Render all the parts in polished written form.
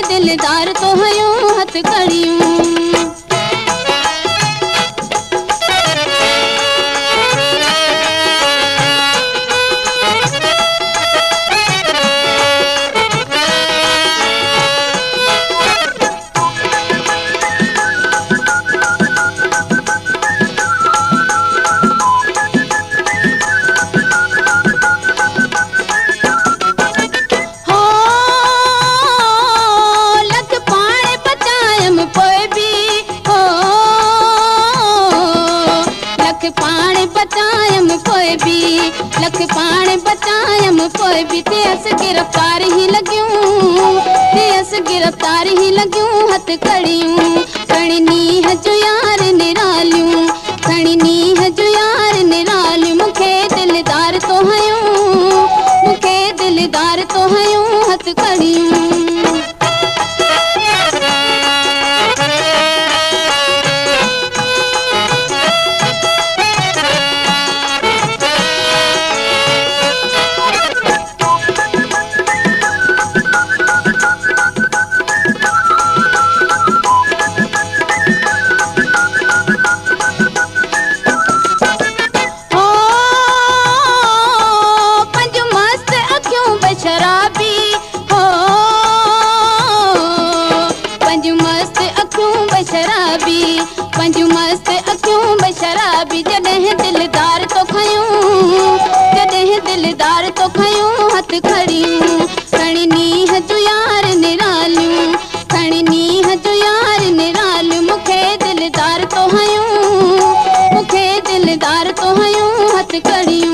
दिलदार तो हयूं हथ कड़ियूं। लख पाण बचायम पोइ बि तेस गिरफ़्तार ही लॻियूं, तेस गिरफ़्तार ही लॻियूं हथ कड़ियूं। खणी नीह जो यार निरालियूं, खणी नीह जो यार निरालियूं। मूंखे दिलदार तो हयूं, मूंखे दिलदार तो हयूं हथ कड़ियूं। पंजू मस्त अखियूं बशराबी जॾहिं दिलदार तो खयूं, जॾहिं दिलदार तो खयूं हथ खड़ियूं। खणी नीह जो यार निरालियूं, खणी नीह जो यार निरालियूं। मूंखे दिलदार तो हयूं, मूंखे दिलदार तो हयूं हथ कड़ियूं।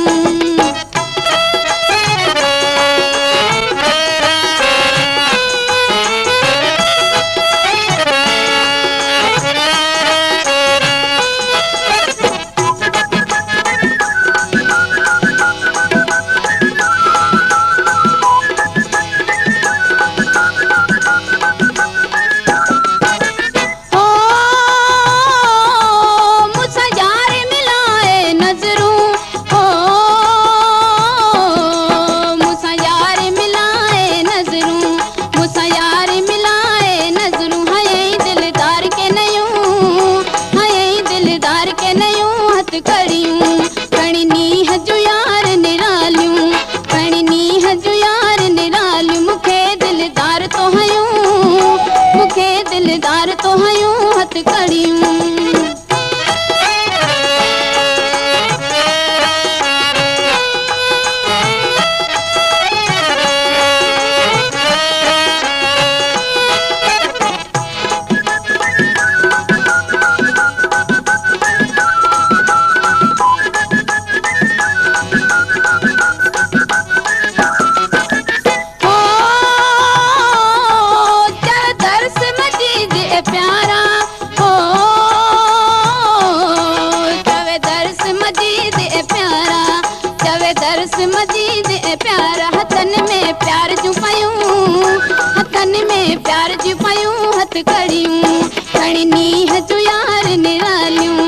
खणी नीह जो यार निरालियूं, खणी नीह जो यार निरालियूं। मूंखे दिलदार तो हयूं, मूंखे दिलदार तो हयूं हथ कड़ियूं। प्यार हथन में प्यार जूं पयूं, हथन में प्यार जूं पयूं हथ कड़ियूं। खणी नीह जो यार निरालियूं,